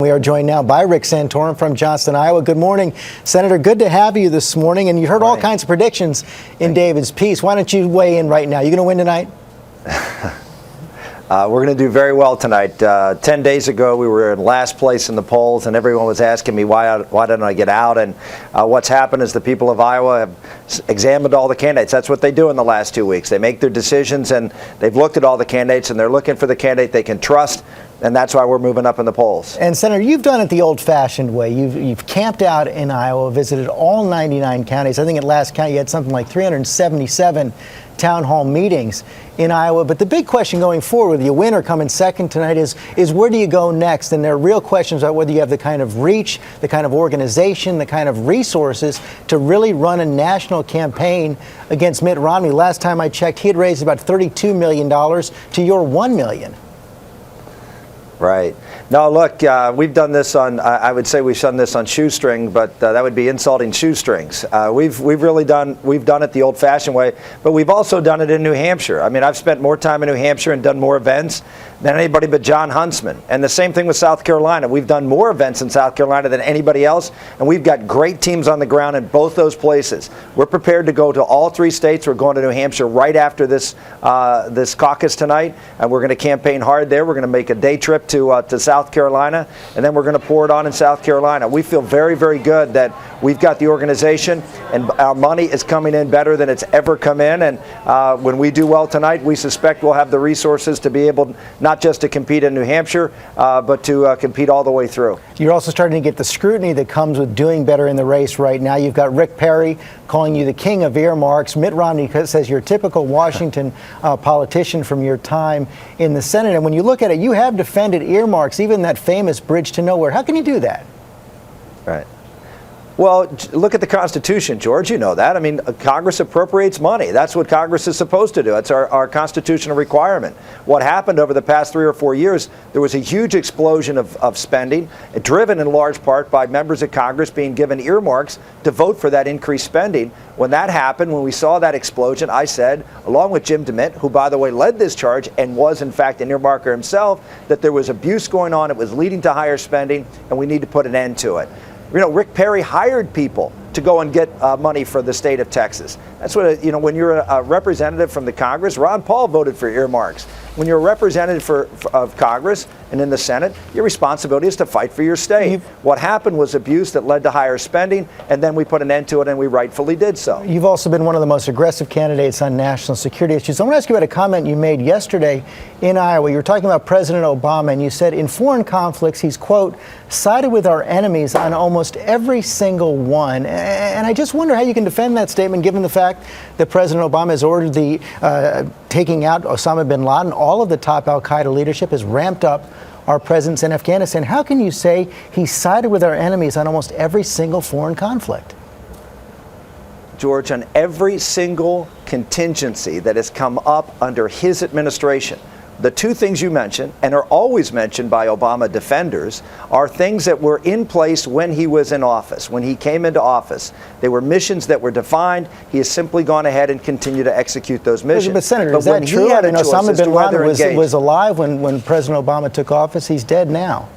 We are joined now by Rick Santorum from Johnston, Iowa. Good morning, Senator. Good to have you this morning. And you heard all kinds of predictions in David's piece. Why don't you weigh in right now? You going to win tonight? We're going to do very well tonight. 10 days ago, we were in last place in the polls, and everyone was asking me why didn't I get out. And what's happened is the people of Iowa have examined all the candidates. That's what they do in the last 2 weeks. They make their decisions, and they've looked at all the candidates, and they're looking for the candidate they can trust. And that's why we're moving up in the polls. And Senator, you've done it the old-fashioned way. You've camped out in Iowa, visited all 99 counties. I think at last count you had something like 377 town hall meetings in Iowa. But the big question going forward, with your winner coming second tonight, is where do you go next? And there are real questions about whether you have the kind of reach, the kind of organization, the kind of resources to really run a national campaign against Mitt Romney. Last time I checked, he had raised about $32 million to your $1 million. Right. No, look, we've done this on, I would say we've done this on shoestring, but that would be insulting shoestrings. We've done it the old-fashioned way, but we've also done it in New Hampshire. I mean, I've spent more time in New Hampshire and done more events than anybody but John Huntsman. And the same thing with South Carolina. We've done more events in South Carolina than anybody else, and we've got great teams on the ground in both those places. We're prepared to go to all three states. We're going to New Hampshire right after this caucus tonight, and we're going to campaign hard there. We're going to make a day trip to South Carolina, and then we're going to pour it on in South Carolina. We feel very, very good that we've got the organization, and our money is coming in better than it's ever come in. And when we do well tonight, we suspect we'll have the resources to be able not just to compete in New Hampshire, but to compete all the way through. You're also starting to get the scrutiny that comes with doing better in the race right now. You've got Rick Perry calling you the king of earmarks. Mitt Romney says you're a typical Washington politician from your time in the Senate. And when you look at it, you have defended earmarks, even that famous bridge to nowhere. How can you do that? Right. Well, look at the Constitution, George. You know that. I mean, Congress appropriates money. That's what Congress is supposed to do. It's our constitutional requirement. What happened over the past 3 or 4 years, there was a huge explosion of spending, driven in large part by members of Congress being given earmarks to vote for that increased spending. When that happened, when we saw that explosion, I said, along with Jim DeMint, who, by the way, led this charge and was, in fact, an earmarker himself, that there was abuse going on. It was leading to higher spending, and we need to put an end to it. You know, Rick Perry hired people to go and get money for the state of Texas. That's what, you know, when you're a representative from the Congress, Ron Paul voted for earmarks. When you're a representative of Congress and in the Senate, your responsibility is to fight for your state. What happened was abuse that led to higher spending, and then we put an end to it, and we rightfully did so. You've also been one of the most aggressive candidates on national security issues. I want to ask you about a comment you made yesterday in Iowa. You were talking about President Obama, and you said in foreign conflicts, he's, quote, sided with our enemies on almost every single one. And I just wonder how you can defend that statement, given the fact that President Obama has ordered the taking out Osama bin Laden. All of the top al-Qaeda leadership has ramped up our presence in Afghanistan. How can you say he sided with our enemies on almost every single foreign conflict? George, on every single contingency that has come up under his administration, the two things you mentioned, and are always mentioned by Obama defenders, are things that were in place when he was in office, when he came into office. They were missions that were defined. He has simply gone ahead and continued to execute those missions. But Senator, is that true? I mean, Osama bin Laden was alive when President Obama took office. He's dead now.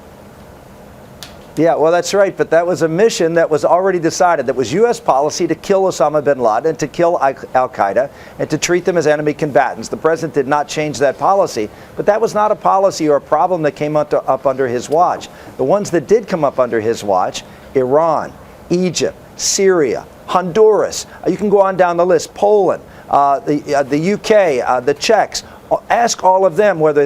Yeah, well, that's right. But that was a mission that was already decided. That was U.S. policy to kill Osama bin Laden and to kill al-Qaeda and to treat them as enemy combatants. The president did not change that policy, but that was not a policy or a problem that came up under his watch. The ones that did come up under his watch, Iran, Egypt, Syria, Honduras, you can go on down the list, Poland, the UK, the Czechs. Ask all of them whether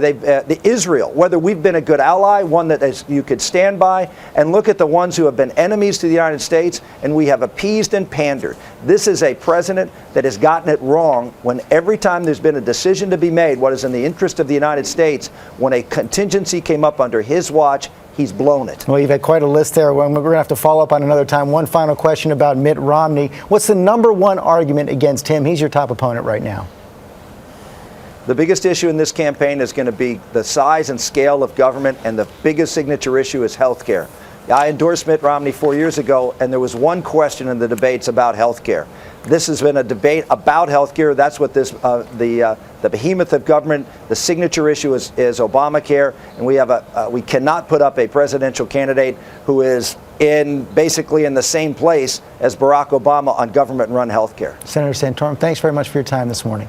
Israel, whether we've been a good ally, one that you could stand by, and look at the ones who have been enemies to the United States, and we have appeased and pandered. This is a president that has gotten it wrong when every time there's been a decision to be made, what is in the interest of the United States, when a contingency came up under his watch, he's blown it. Well, you've had quite a list there. We're going to have to follow up on another time. One final question about Mitt Romney. What's the #1 argument against him? He's your top opponent right now. The biggest issue in this campaign is going to be the size and scale of government, and the biggest signature issue is health care. I endorsed Mitt Romney 4 years ago, and there was one question in the debates about health care. This has been a debate about health care. That's what this the behemoth of government, the signature issue is Obamacare, and we cannot put up a presidential candidate who is basically in the same place as Barack Obama on government-run health care. Senator Santorum, thanks very much for your time this morning.